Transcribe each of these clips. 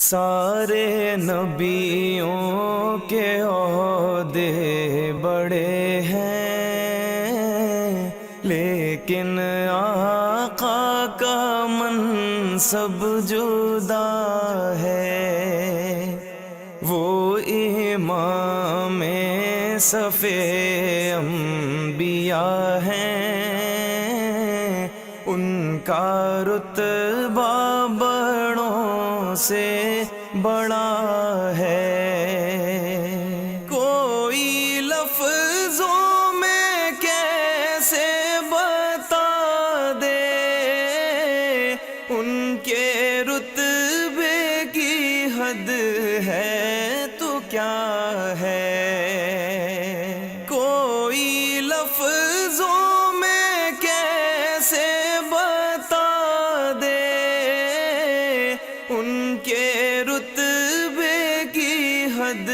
سارے نبیوں کے عہدے بڑے ہیں، لیکن آقا کا منصب جدا ہے۔ وہ امام صف انبیاء ہیں، ان کا رتبہ بڑوں سے بڑا ہے۔ کوئی لفظوں میں کیسے بتا دے ان کے رتبے کی حد ہے تو کیا ہے۔ کوئی لفظوں میں کیسے بتا دے ان کے رتبے کی حد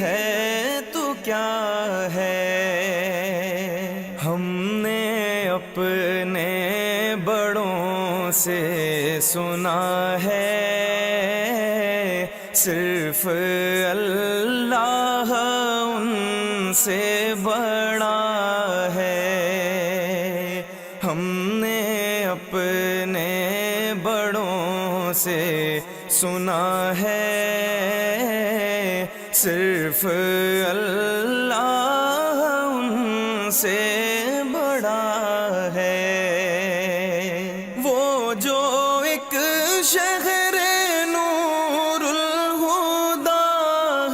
ہے تو کیا ہے۔ ہم نے اپنے بڑوں سے سنا ہے، صرف اللہ ان سے بڑا ہے۔ ہم نے اپنے بڑوں سے سنا ہے، صرف اللہ ان سے بڑا ہے۔ وہ جو ایک شہر نور الہدا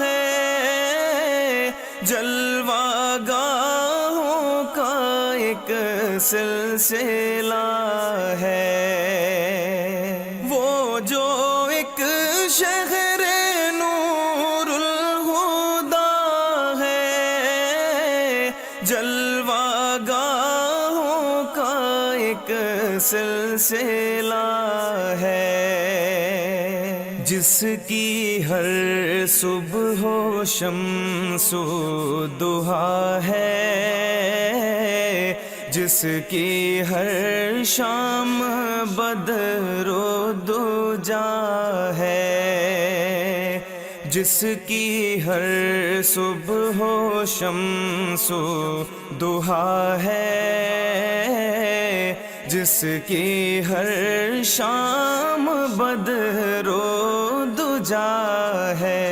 ہے، جلوہ گاہوں کا ایک سلسلہ ہے۔ وہ جو ایک شہر نور الہدا ہے، جلوہ گاہوں کا ایک سلسلہ ہے۔ جس کی ہر صبح و شمس و ضحیٰ ہے، جس کی ہر شام بدر و دجا ہے، جس کی ہر صبح و شمس و ضحیٰ ہے، جس کی ہر شام بدر و دجا ہے۔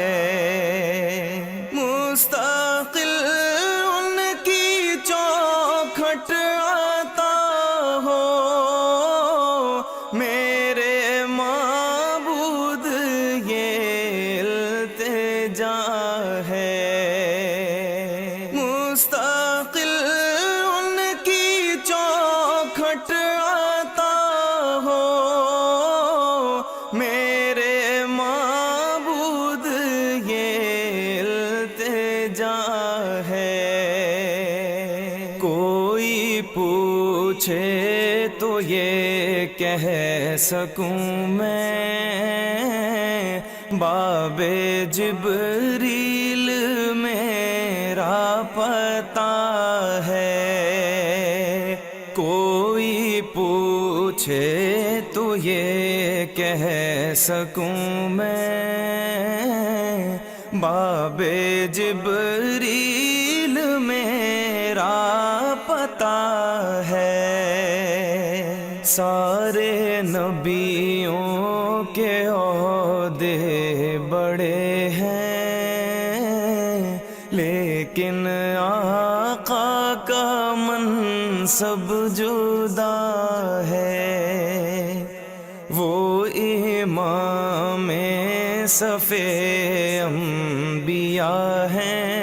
مستقل ان کی چوکھٹ آتا ہو، میرے معبود یہ التجا ہے۔ مستقل ان کی چوکھٹ آتا ہو، میرے معبود یہ التجا ہے۔ کوئی پوچھے تو یہ کہہ سکوں میں، باب جبریل میرا پتہ ہے۔ کوئی پوچھے تو یہ کہہ سکوں میں، باب جبریل میرا پتہ ہے۔ سارے نبیوں کے عہدے بڑے ہیں، لیکن آقا کا منصب جدا ہے۔ وہ امام صف انبیاء ہیں،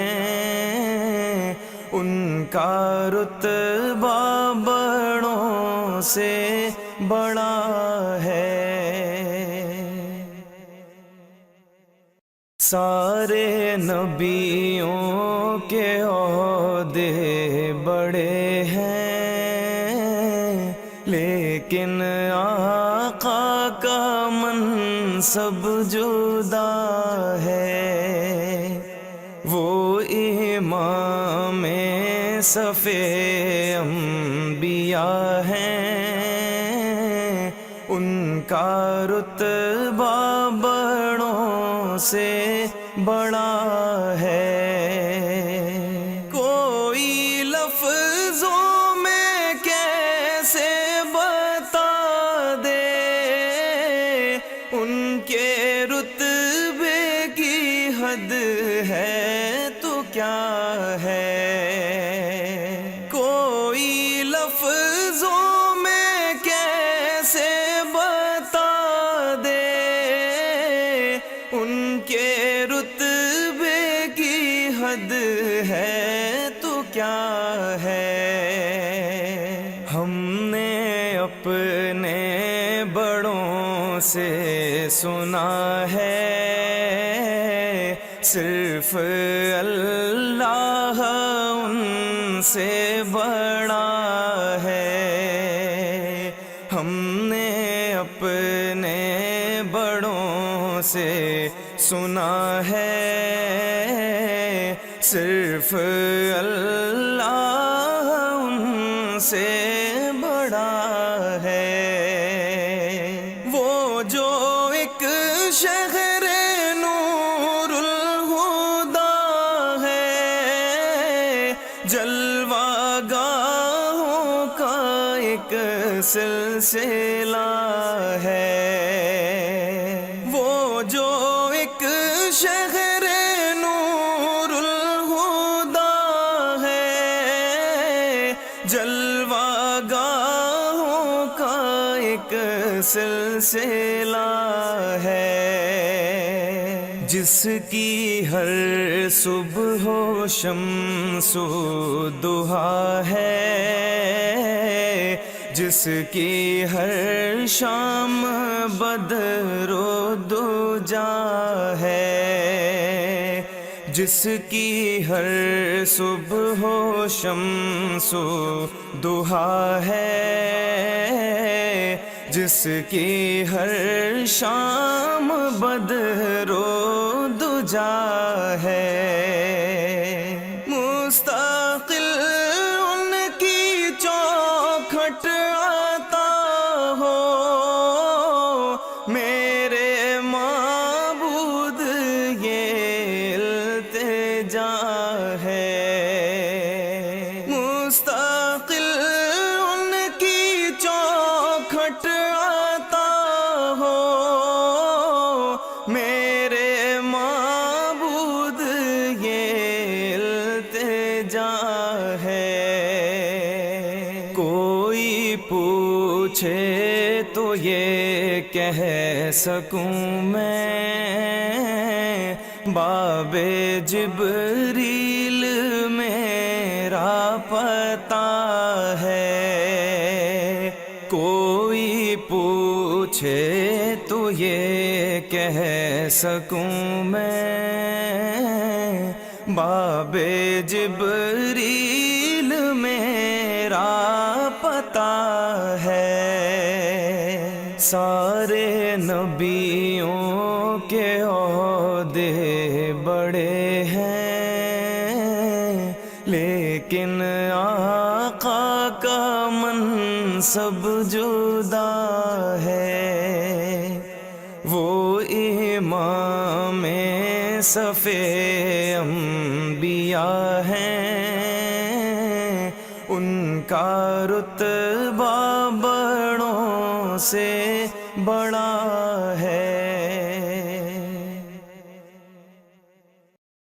ان کا رتبہ بڑوں سے بڑا ہے۔ سارے نبیوں کے عہدے بڑے ہیں، لیکن آقا کا منصب جدا ہے۔ وہ امام صف انبیاء ہیں، ان کا رتبہ بڑوں سے بڑا ہے۔ کوئی لفظوں میں کیسے بتا دے ان کے رتبے کی حد ہے تو کیا ہے۔ کوئی لفظوں میں کیسے بتا دے ان کے رتبے کی حد ہے تو کیا ہے۔ ہم نے اپنے بڑوں سے سنا ہے صرف اللہ ان سے بڑا ہے۔ ہم نے اپنے بڑوں سے سنا ہے صرف اللہ ان سے بڑا ہے۔ وہ جو ایک شہر نور الہدا ہے، جلوہ گاہوں کا ایک سلسلہ ہے۔ وہ جو ایک شہر نور الہدا ہے، جلوہ گاہوں کا ایک سلسلہ ہے۔ جس کی ہر صبح و شمس و ضحیٰ ہے، جس کی ہر شام بدر و دجا ہے، جس کی ہر صبح و شمس و ضحیٰ ہے، جس کی ہر شام بدر و دجا ہے۔ مستقل ان کی چوکھٹ عطا ہو میرے معبود یہ التجا ہے۔ مستقل ان کی چوکھٹ عطا ہو میرے معبود یہ التجا ہے۔ کوئی پوچھے تو یہ کہہ سکوں میں باب جبریل میرا پتہ ہے۔ کوئی پوچھے تو یہ کہہ سکوں میں باب جبریل میرا پتہ ہے۔ سارے نبیوں کے عہدے بڑے ہیں، لیکن آقا کا منصب جدا ہے۔ وہ امام صف انبیاء ہیں، ان کا رتبہ بڑوں سے بڑا